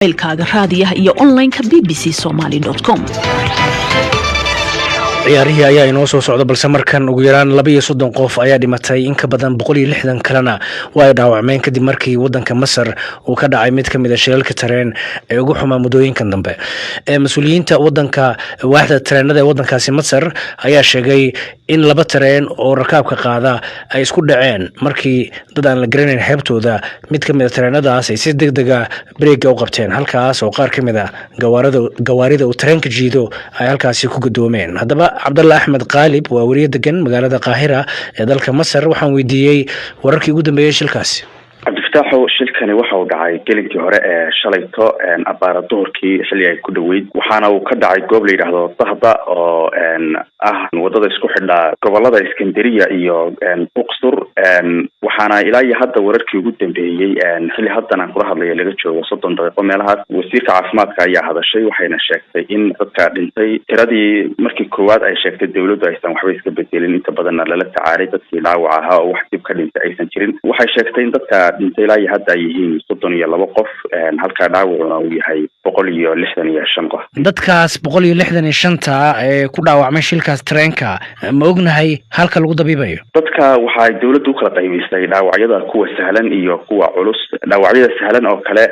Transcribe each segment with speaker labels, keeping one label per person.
Speaker 1: mailkaaga raadiyaha iyo online-ka bbcsomali.com.
Speaker 2: ciyaarihii ayaa inoo soo socda balse markan ugu yaraan 32 qof ayaa dhimatay in ka badan 160 kalena waa ay dhaawacmeen kadib markii wadanka Masar uu ka dhacay mid kamid ah shilalka tareen ee ugu xumaa muddooyinkan dambe. Mas'uuliyiinta wadanka waaxda tareenada ee wadankaasi Masar ayaa sheegay in 2 tareen oo rakaabka qaada ay isku dhaceen markii dad aan la garanayn xeebtooda mid kamid ah tareenadaas ay si degdeg ah break u qabteen halkaas oo qaar kamid ah gawaarida uu tareenka jiido ay halkaasi ku gadoomeen. haddaba Abdullah Ahmed Qalib waa wariye degan magaalada Qaahira ee dalka Masar waxaan weydiiyay wararkii ugu dambeeyay shilkaasi.
Speaker 3: cabdifataaxo shilkani waxa uu dhacay gelinkii hore ee shalayto abaara duhurkii xilli ay ku dhaweyd waxaana uu ka dhacay goob la yidhaahdo Dahda oo ah wadada isku xidha gobolada Iskandariya iyo Uqsur waxaana ilaa iyo hadda wararkii ugu dambeeyay xilli haddana kula hadlaya laga joogo 30 daqiiqo meelahaas wasiirka caafimaadka ayaa hadashay waxayna sheegtay in dadka dhintay tiradii markii koowaad ay sheegtay dawladdu aysan waxba iska bedelin inta badanna lala tacaalay dadkii dhaawac ahaa oo wax dib ka dhintay aysan jirin waxay sheegtay in dadka dhintay ilaa iyo hadda ay yihiin 32 qof halka dhaawacuna uu yahay 165 qof.
Speaker 2: dadkaas 165 ee ku dhaawacmay shilkaas tareenka ma ognahay halka lagu dabiibayo.
Speaker 3: dadka waxay dawladdu kala qaybisay dhaawacyada kuwa sahlan iyo kuwa culus. dhaawacyada sahlan oo kale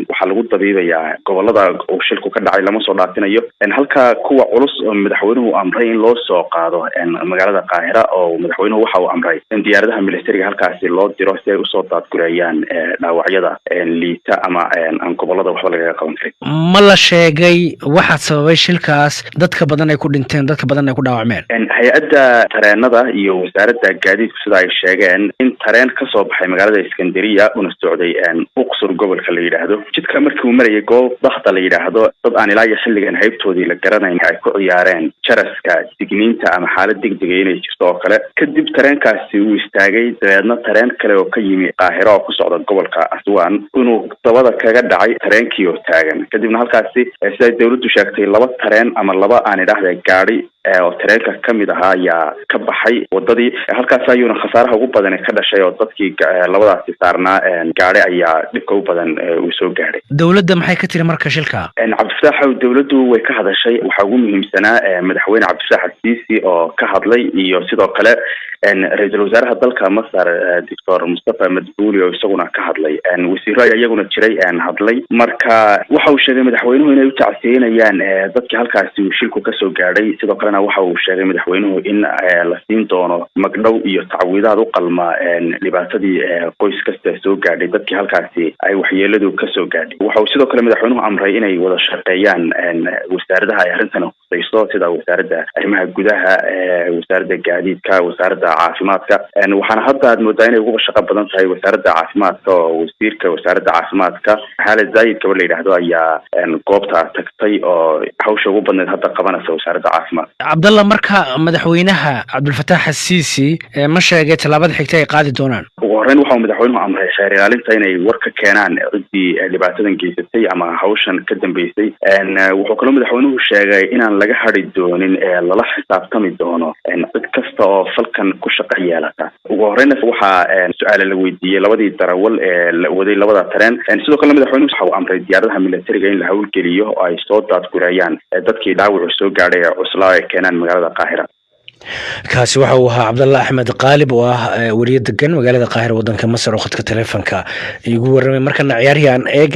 Speaker 3: waxa lagu dabiibayaa gobolada uu shilku ka dhacay lama soo dhaafinayo halka kuwa culus oo madaxweynuhu amray in loo soo qaado magaalada Qaahira oo madaxweynuhu waxa uu amray in diyaaradaha militariga halkaasi loo diro si ay u soo daadgurayaan dhaawacyada liita ama aan gobolada waxba laga qaban karin.
Speaker 2: ma la sheegay waxa sababay shilkaas dadka badan ay ku dhinteen dadka badan ay ku dhaawacmeen.
Speaker 3: hay-adda tareenada iyo wasaaradda gaadiidku sida ay sheegeen in tareen ka soo baxay magaalada Iskandariya una socday Uqsur gobolka la yiraahdo jidka markii uu marayay goob Dahda la yiraahdo dad aan ilaa iyo xilligan haybtoodii la garanayn ay ku ciyaareen jaraska digniinta ama xaalad degdeg ah inay jirto oo kale kadib tareenkaasi uu istaagay dabeedna tareen kale oo ka yimi Qaahira oo ku socda gobolka Aswan inuu dabada kaga dhacay tareenkii oo taagan kadibna halkaasi sida dawladdu sheegtay 2 tareen ama 2 aan idhaahday gaari oo tareenka kamid ahaa ayaa ka baxay wadadii halkaas ayuuna khasaaraha ugu badan ka dhashay oo dadkii labadaasi saarnaa gaari ayaa dhibka u badan uu soo gaaray.
Speaker 2: dawladda maxay ka tiri marka shilka?
Speaker 3: cabdifataaxo dawladdu way ka hadashay waxa ugu muhiimsanaa madaxweyne Cabdifataax al-Siisi oo ka hadlay iyo sidoo kale ra'iisul wasaaraha dalka Masar Dr. Mustafa Madbuli oo isaguna ka hadlay wasiiro iyaguna jiray hadlay marka waxa uu sheegay madaxweynuhu inay u tacsiinayaan dadkii halkaasi uu shilku ka soo gaaray sidoo kale waxa uu sheegay madaxweynuhu in la siin doono magdhow iyo tacwiidaad u qalma dhibaatadii qoys kasta soo gaadhay dadkii halkaasi ay waxyeeladu ka soo gaadhay waxa uu sidoo kale madaxweynuhu amray inay wada shaqeeyaan wasaaradaha ay arrintan khusayso sida wasaaradda arrimaha gudaha wasaaradda gaadiidka wasaaradda caafimaadka waxaana hadda aad moodaa inay ugu shaqo badan tahay wasaaradda caafimaadka oo wasiirka wasaaradda caafimaadka Xaalad Zaid gabadh la yiraahdo ayaa goobta tagtay oo hawsha ugu badneed hadda qabanaysa wasaaradda caafimaadka.
Speaker 2: Abdullah marka madaxweynaha Cabdulfataax al-Siisi ma sheegay talaabada xigta ay qaadi doonaan.
Speaker 3: ugu horreyn waxa uu madaxweynuhu amray xeer ilaalinta inay war ka keenaan cidii dhibaatadan geysatay ama hawshan ka dambeysay wuxuu kaloo madaxweynuhu sheegay inaan laga hadhi doonin lala xisaabtami doono cid kasta oo falkan ku shaqo yeelata. ugu horreyn waxa su'aal la weydiiyay labadii darawal ee la waday labada tareen sidoo kale madaxweynuhu waxa uu amray diyaaradaha militariga in la hawlgeliyo oo ay soo daadgurayaan dadkii dhaawac soo gaadhay cuslaa ay keenaan magaalada Qaahira.
Speaker 2: kaasi waxa uu ahaa Abdullah Ahmed Qalib oo ah wariye degan magaalada Qaahira wadanka Masar oo khadka telefoonka igu waramay markana ciyaaryahan eegna